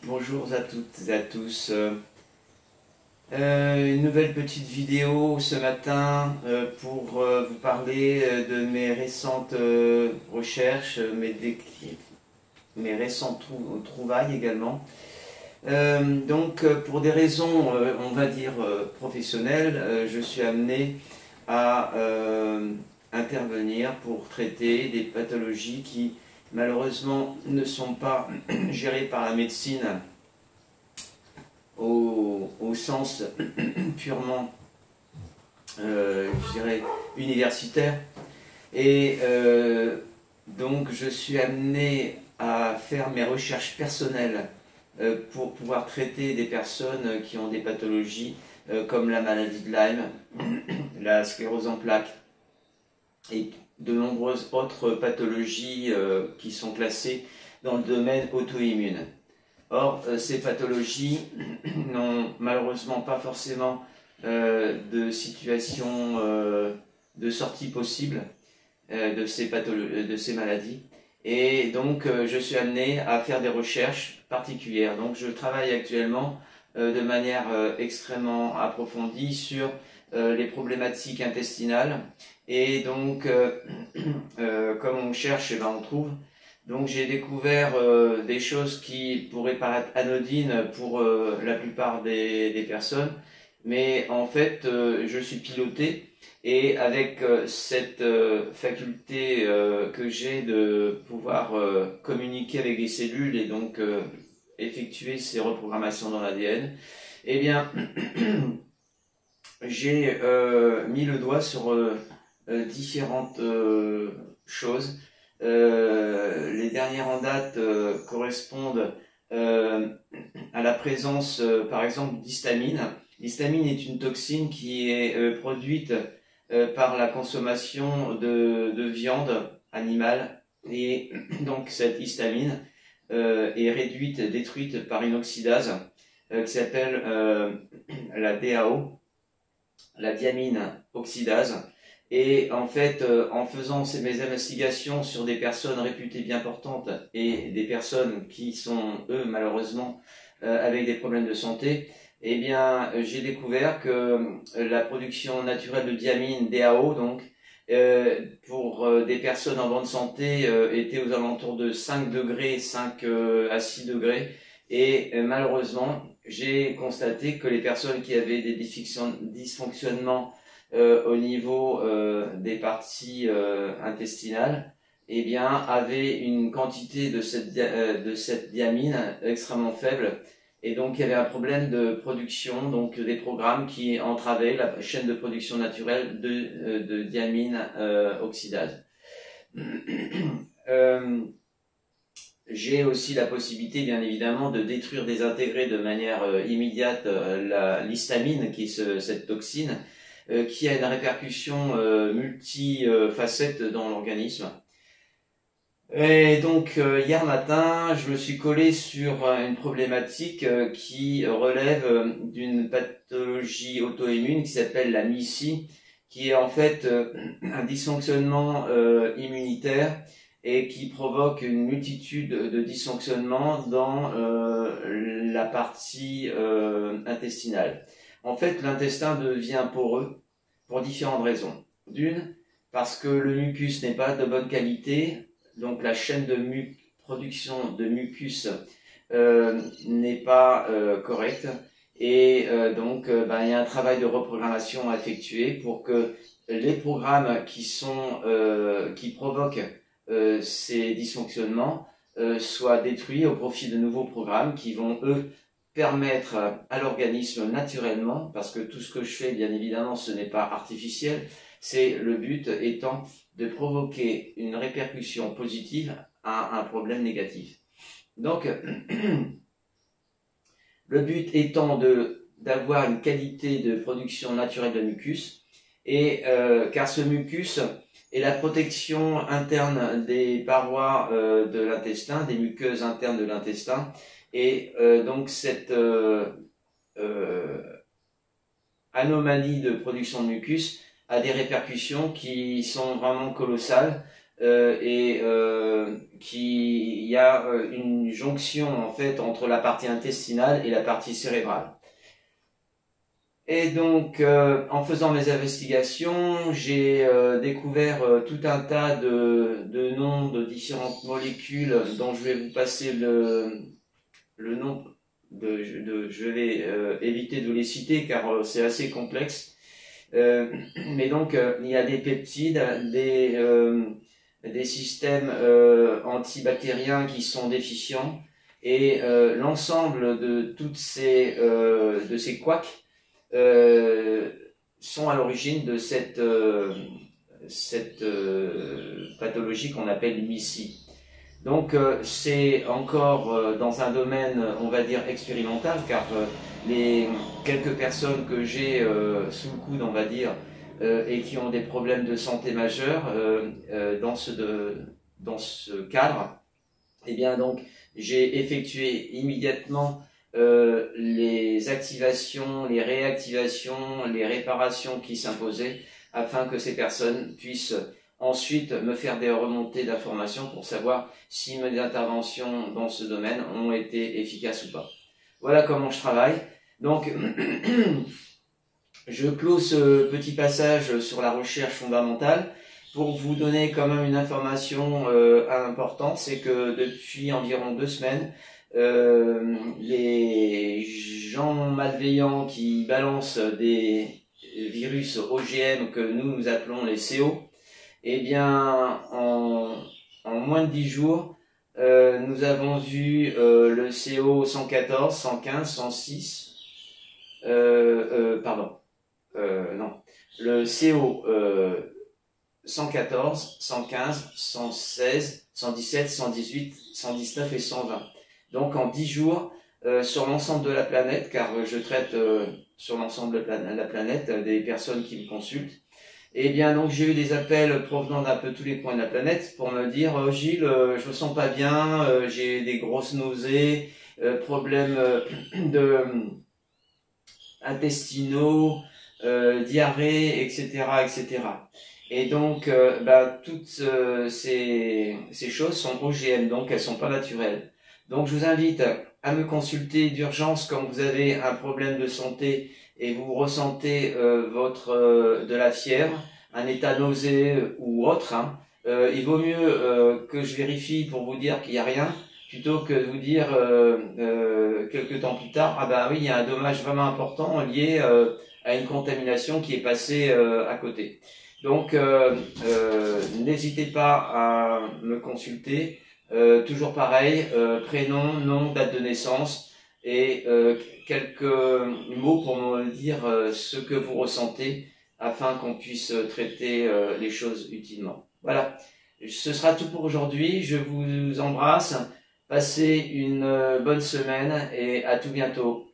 Bonjour à toutes et à tous. Une nouvelle petite vidéo ce matin pour vous parler de mes récentes recherches, mes récentes trouvailles également. Donc pour des raisons, on va dire, professionnelles, je suis amené à intervenir pour traiter des pathologies qui malheureusement ne sont pas gérées par la médecine au sens purement, je dirais, universitaire. Et donc je suis amené à faire mes recherches personnelles pour pouvoir traiter des personnes qui ont des pathologies comme la maladie de Lyme, la sclérose en plaques et de nombreuses autres pathologies qui sont classées dans le domaine auto-immune. Or, ces pathologies n'ont malheureusement pas forcément de situation de sortie possible de ces maladies. Et donc, je suis amené à faire des recherches particulières. Donc, je travaille actuellement de manière extrêmement approfondie sur les problématiques intestinales. Et donc, comme on cherche, eh ben, on trouve. Donc j'ai découvert des choses qui pourraient paraître anodines pour la plupart des personnes, mais en fait je suis piloté et avec cette faculté que j'ai de pouvoir communiquer avec des cellules et donc effectuer ces reprogrammations dans l'ADN, eh bien j'ai mis le doigt sur différentes choses. Les dernières en date correspondent à la présence par exemple d'histamine. L'histamine est une toxine qui est produite par la consommation de viande animale, et donc cette histamine est réduite, détruite par une oxydase qui s'appelle la DAO, la diamine oxydase. Et en fait, en faisant mes investigations sur des personnes réputées bien portantes et des personnes qui sont, eux, malheureusement, avec des problèmes de santé, eh bien, j'ai découvert que la production naturelle de diamine, DAO, donc, pour des personnes en bonne santé, était aux alentours de 5 degrés, 5 à 6 degrés. Et malheureusement, j'ai constaté que les personnes qui avaient des dysfonctionnements au niveau des parties intestinales, eh bien, avait une quantité de cette diamine extrêmement faible, et donc il y avait un problème de production, donc des programmes qui entravaient la chaîne de production naturelle de diamine oxydase. J'ai aussi la possibilité, bien évidemment, de détruire, désintégrer de manière immédiate l'histamine, qui est cette toxine, qui a une répercussion multifacette dans l'organisme. Et donc hier matin, je me suis collé sur une problématique qui relève d'une pathologie auto-immune qui s'appelle la MIS-C, qui est en fait un dysfonctionnement immunitaire et qui provoque une multitude de dysfonctionnements dans la partie intestinale. En fait, l'intestin devient poreux pour différentes raisons. D'une, parce que le mucus n'est pas de bonne qualité, donc la chaîne de production de mucus n'est pas correcte, et donc il y a un travail de reprogrammation à effectuer pour que les programmes qui provoquent ces dysfonctionnements soient détruits au profit de nouveaux programmes qui vont, eux, permettre à l'organisme naturellement, parce que tout ce que je fais, bien évidemment, ce n'est pas artificiel, c'est le but étant de provoquer une répercussion positive à un problème négatif. Donc, le but étant d'avoir une qualité de production naturelle de mucus, et car ce mucus est la protection interne des parois de l'intestin, des muqueuses internes de l'intestin, et donc cette anomalie de production de mucus a des répercussions qui sont vraiment colossales qui y a une jonction en fait entre la partie intestinale et la partie cérébrale. Et donc, en faisant mes investigations, j'ai découvert tout un tas de noms de différentes molécules dont je vais vous passer le nom. Je vais éviter de les citer car c'est assez complexe. Mais donc, il y a des peptides, des systèmes antibactériens qui sont déficients et l'ensemble de toutes ces couacs sont à l'origine de cette pathologie qu'on appelle MIS-C. Donc c'est encore dans un domaine, on va dire, expérimental, car les quelques personnes que j'ai sous le coude, on va dire, et qui ont des problèmes de santé majeurs dans ce cadre, eh bien donc j'ai effectué immédiatement les activations, les réactivations, les réparations qui s'imposaient afin que ces personnes puissent ensuite me faire des remontées d'informations pour savoir si mes interventions dans ce domaine ont été efficaces ou pas. Voilà comment je travaille. Donc, je close ce petit passage sur la recherche fondamentale pour vous donner quand même une information importante, c'est que depuis environ 2 semaines, les gens malveillants qui balancent des virus OGM que nous appelons les CO, eh bien en moins de 10 jours, nous avons vu le CO 114, 115, 106, le CO 114, 115, 116, 117, 118, 119 et 120. Donc en 10 jours, sur l'ensemble de la planète, car je traite sur l'ensemble de la planète des personnes qui me consultent, et bien donc j'ai eu des appels provenant d'un peu tous les coins de la planète pour me dire Gilles, je me sens pas bien, j'ai des grosses nausées, problèmes intestinaux, diarrhée, etc., etc. Et donc, toutes ces choses sont OGM, donc elles sont pas naturelles. Donc, je vous invite à me consulter d'urgence quand vous avez un problème de santé et vous ressentez de la fièvre, un état nausée ou autre. Il vaut mieux que je vérifie pour vous dire qu'il n'y a rien, plutôt que de vous dire quelques temps plus tard, ah ben oui, il y a un dommage vraiment important lié à une contamination qui est passée à côté. Donc, n'hésitez pas à me consulter. Toujours pareil, prénom, nom, date de naissance et quelques mots pour me dire ce que vous ressentez afin qu'on puisse traiter les choses utilement. Voilà, ce sera tout pour aujourd'hui. Je vous embrasse. Passez une bonne semaine et à tout bientôt.